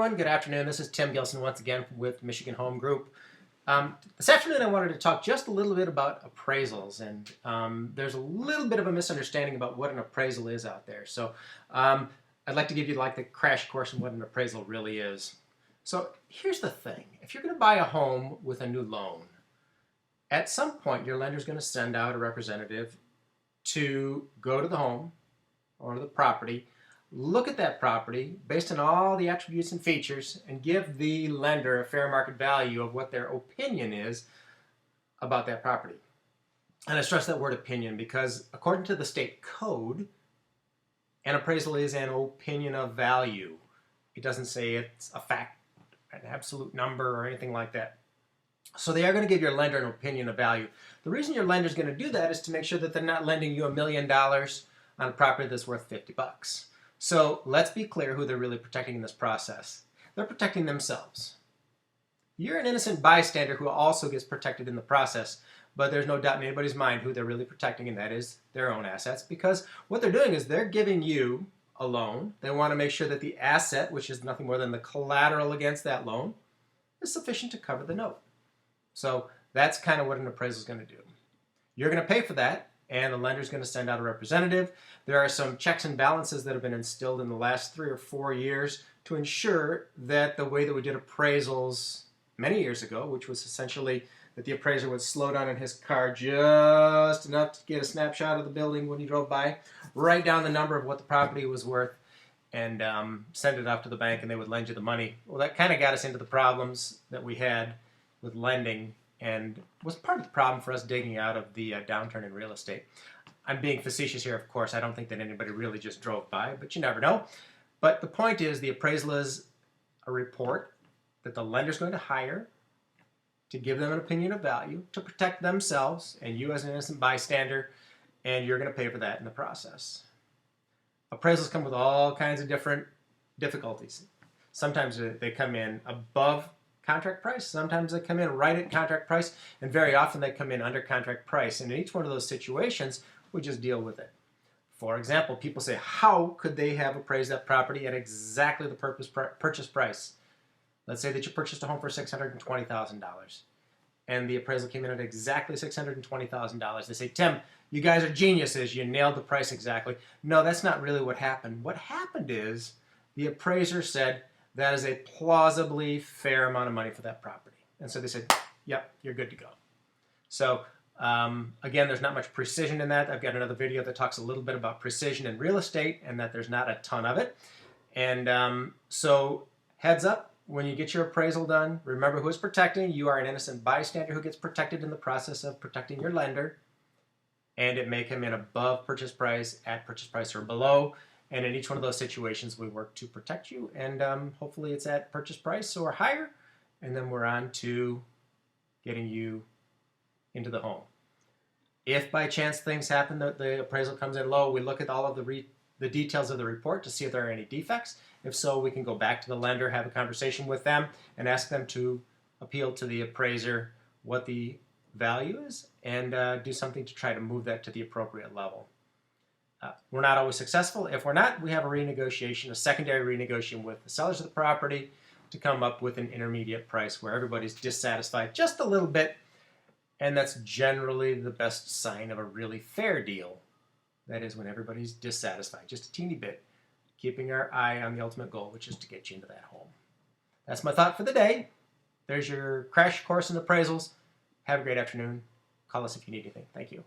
everyone. Good afternoon. This is Tim Gilson once again with Michigan Home Group. This afternoon I wanted to talk just a little bit about appraisals, and there's a little bit of a misunderstanding about what an appraisal is out there. So I'd like to give you like the crash course on what an appraisal really is. So here's the thing. If you're going to buy a home with a new loan, at some point your lender's going to send out a representative to go to the home or the property, look at that property based on all the attributes and features, and give the lender a fair market value of what their opinion is about that property. And I stress that word opinion because according to the state code, an appraisal is an opinion of value. It doesn't say it's a fact, an absolute number, or anything like that. So they are going to give your lender an opinion of value. The reason your lender is going to do that is to make sure that they're not lending you $1 million on a property that's worth 50 bucks. So let's be clear who they're really protecting in this process. They're protecting themselves. You're an innocent bystander who also gets protected in the process, but there's no doubt in anybody's mind who they're really protecting, and that is their own assets, because what they're doing is they're giving you a loan. They want to make sure that the asset, which is nothing more than the collateral against that loan, is sufficient to cover the note. So that's kind of what an appraisal is going to do. You're going to pay for that, and the lender is going to send out a representative. There are some checks and balances that have been instilled in the last 3 or 4 years to ensure that the way that we did appraisals many years ago, which was essentially that the appraiser would slow down in his car just enough to get a snapshot of the building when he drove by, write down the number of what the property was worth, and send it off to the bank, and they would lend you the money. Well, that kind of got us into the problems that we had with lending, and was part of the problem for us digging out of the downturn in real estate. I'm being facetious here, of course. I don't think that anybody really just drove by, but you never know. But the point is, the appraisal is a report that the lender's going to hire to give them an opinion of value, to protect themselves and you as an innocent bystander, and you're going to pay for that in the process. Appraisals come with all kinds of different difficulties. Sometimes they come in above contract price, sometimes they come in right at contract price, and very often they come in under contract price. And in each one of those situations, we just deal with it. For example, people say, how could they have appraised that property at exactly the purchase price? Let's say that you purchased a home for $620,000, and the appraisal came in at exactly $620,000. They say, Tim, you guys are geniuses. You nailed the price exactly. No, that's not really what happened. What happened is the appraiser said that is a plausibly fair amount of money for that property. And so they said, yep, you're good to go. So again, there's not much precision in that. I've got another video that talks a little bit about precision in real estate and that there's not a ton of it. And so heads up, when you get your appraisal done, remember who is protecting. You are an innocent bystander who gets protected in the process of protecting your lender. And it may come in above purchase price, at purchase price, or below. And in each one of those situations, we work to protect you. And hopefully it's at purchase price or higher. And then we're on to getting you into the home. If by chance things happen that the appraisal comes in low, we look at all of the details of the report to see if there are any defects. If so, we can go back to the lender, have a conversation with them, and ask them to appeal to the appraiser what the value is and do something to try to move that to the appropriate level. We're not always successful. If we're not, we have a renegotiation, a secondary renegotiation with the sellers of the property to come up with an intermediate price where everybody's dissatisfied just a little bit. And that's generally the best sign of a really fair deal. That is when everybody's dissatisfied, just a teeny bit, keeping our eye on the ultimate goal, which is to get you into that home. That's my thought for the day. There's your crash course in appraisals. Have a great afternoon. Call us if you need anything. Thank you.